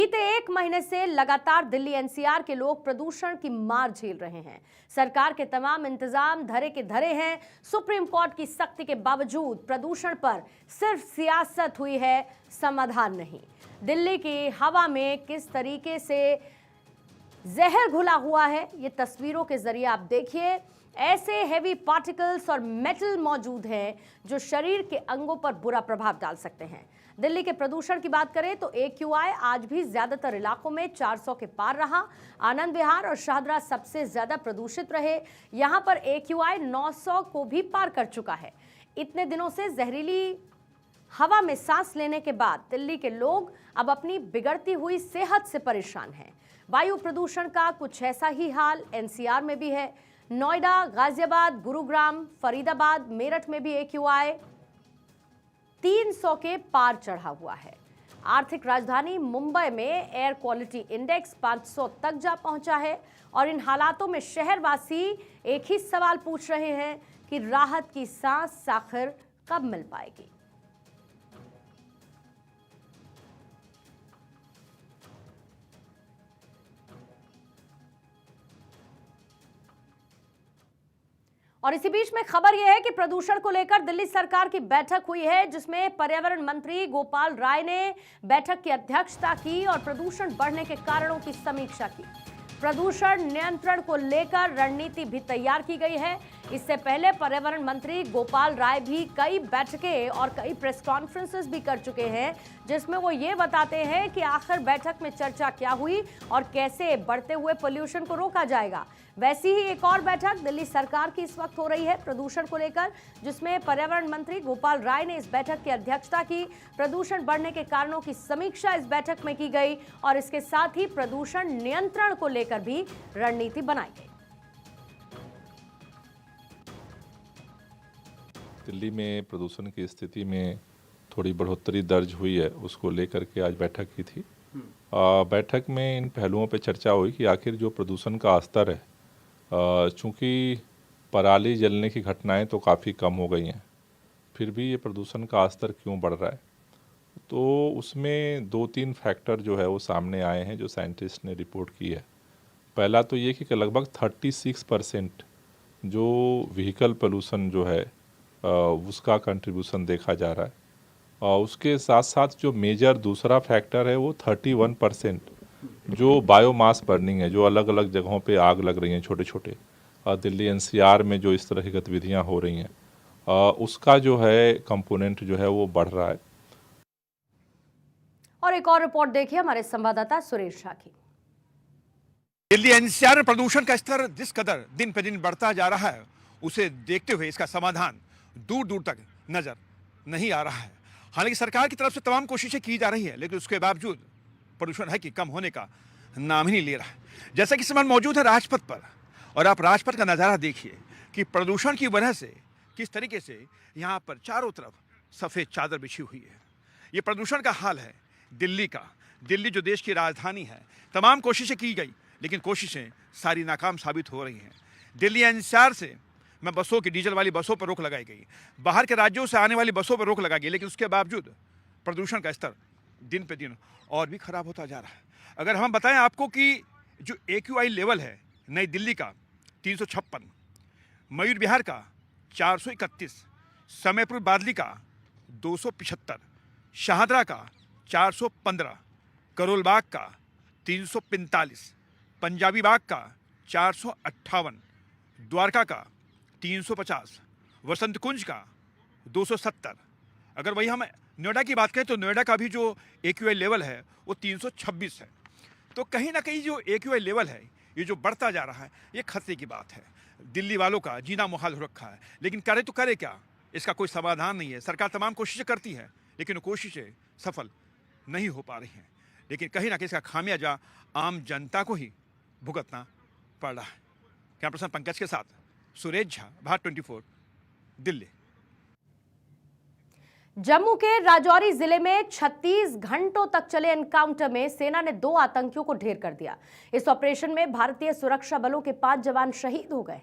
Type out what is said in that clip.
बीते एक महीने से लगातार दिल्ली एनसीआर के लोग प्रदूषण की मार झेल रहे हैं। सरकार के तमाम इंतजाम धरे के धरे हैं। सुप्रीम कोर्ट की सख्ती के बावजूद प्रदूषण पर सिर्फ सियासत हुई है, समाधान नहीं। दिल्ली की हवा में किस तरीके से जहर घुला हुआ है, ये तस्वीरों के जरिए आप देखिए। ऐसे हैवी पार्टिकल्स और मेटल मौजूद हैं जो शरीर के अंगों पर बुरा प्रभाव डाल सकते हैं। दिल्ली के प्रदूषण की बात करें तो AQI आज भी ज्यादातर इलाकों में 400 के पार रहा। आनंद विहार और शाहदरा सबसे ज्यादा प्रदूषित रहे। यहां पर AQI 900 को भी पार कर चुका है। इतने दिनों से जहरीली हवा में सांस लेने के बाद दिल्ली के लोग अब अपनी बिगड़ती हुई सेहत से परेशान हैं। वायु प्रदूषण का कुछ ऐसा ही हाल NCR में भी है। नोएडा, गाजियाबाद, गुरुग्राम, फरीदाबाद, मेरठ में भी AQI 300 के पार चढ़ा हुआ है। आर्थिक राजधानी मुंबई में एयर क्वालिटी इंडेक्स 500 तक जा पहुंचा है और इन हालातों में शहरवासी एक ही सवाल पूछ रहे हैं कि राहत की सांस आखिर कब मिल पाएगी। और इसी बीच में खबर यह है कि प्रदूषण को लेकर दिल्ली सरकार की बैठक हुई है, जिसमें पर्यावरण मंत्री गोपाल राय ने बैठक की अध्यक्षता की और प्रदूषण बढ़ने के कारणों की समीक्षा की। प्रदूषण नियंत्रण को लेकर रणनीति भी तैयार की गई है। इससे पहले पर्यावरण मंत्री गोपाल राय भी कई बैठकें और कई प्रेस कॉन्फ्रेंसेस भी कर चुके हैं, जिसमें वो ये बताते हैं कि आखिर बैठक में चर्चा क्या हुई और कैसे बढ़ते हुए पोल्यूशन को रोका जाएगा। वैसी ही एक और बैठक दिल्ली सरकार की इस वक्त हो रही है प्रदूषण को लेकर, जिसमें पर्यावरण मंत्री गोपाल राय ने इस बैठक की अध्यक्षता की। प्रदूषण बढ़ने के कारणों की समीक्षा इस बैठक में की गई और इसके साथ ही प्रदूषण नियंत्रण को लेकर भी रणनीति बनाई गई। दिल्ली में प्रदूषण की स्थिति में थोड़ी बढ़ोतरी दर्ज हुई है, उसको लेकर के आज बैठक की थी। बैठक में इन पहलुओं पर चर्चा हुई कि आखिर जो प्रदूषण का स्तर है, चूँकि पराली जलने की घटनाएं तो काफ़ी कम हो गई हैं, फिर भी ये प्रदूषण का स्तर क्यों बढ़ रहा है। तो उसमें 2-3 फैक्टर जो है वो सामने आए हैं जो साइंटिस्ट ने रिपोर्ट की है। पहला तो ये कि लगभग 36% जो व्हीकल पोल्यूशन जो है उसका कंट्रीब्यूशन देखा जा रहा है। और उसके साथ साथ जो मेजर दूसरा फैक्टर है वो 31% जो बायोमास बर्निंग है, जो अलग अलग जगहों पे आग लग रही हैं छोटे छोटे। दिल्ली NCR में जो इस तरह की गतिविधियां हो रही हैं, उसका जो है कंपोनेंट जो है वो बढ़ रहा है। और एक और रिपोर्ट देखिए हमारे संवाददाता सुरेश झा की। दिल्ली NCR में प्रदूषण का स्तर जिस कदर दिन पे दिन बढ़ता जा रहा है, उसे देखते हुए इसका समाधान दूर दूर तक नजर नहीं आ रहा है। हालांकि सरकार की तरफ से तमाम कोशिशें की जा रही है, लेकिन उसके बावजूद प्रदूषण है कि कम होने का नाम ही नहीं ले रहा है। जैसा कि समय मौजूद है राजपथ पर, और आप राजपथ का नज़ारा देखिए कि प्रदूषण की वजह से किस तरीके से यहाँ पर चारों तरफ सफ़ेद चादर बिछी हुई है। ये प्रदूषण का हाल है दिल्ली का। दिल्ली जो देश की राजधानी है, तमाम कोशिशें की गई, लेकिन कोशिशें सारी नाकाम साबित हो रही हैं। दिल्ली NCR से में बसों की डीजल वाली बसों पर रोक लगाई गई, बाहर के राज्यों से आने वाली बसों पर रोक लगाई गई, लेकिन उसके बावजूद प्रदूषण का स्तर दिन पे दिन और भी खराब होता जा रहा है। अगर हम बताएं आपको कि जो AQI लेवल है नई दिल्ली का 356, मयूर विहार का 431, समयपुर बादली का 275, शाहदरा का 415, करोल बाग का 345, पंजाबी बाग का 458, द्वारका का 350, वसंत कुंज का 270। अगर वही हम नोएडा की बात करें तो नोएडा का भी जो AQI लेवल है वो 326 है। तो कहीं ना कहीं जो AQI लेवल है ये जो बढ़ता जा रहा है, ये खतरे की बात है। दिल्ली वालों का जीना मुहाल हो रखा है, लेकिन करे तो करे क्या, इसका कोई समाधान नहीं है। सरकार तमाम कोशिशें करती है, लेकिन वो कोशिशें सफल नहीं हो पा रही हैं। लेकिन कहीं ना कहीं इसका खामियाजा आम जनता को ही भुगतना पड़ रहा है। कैमरा पर्सन पंकज के साथ सुरेश झा, भारत 24, दिल्ली। जम्मू के राजौरी जिले में 36 घंटों तक चले एनकाउंटर में सेना ने 2 आतंकियों को ढेर कर दिया। इस ऑपरेशन में भारतीय सुरक्षा बलों के 5 जवान शहीद हो गए।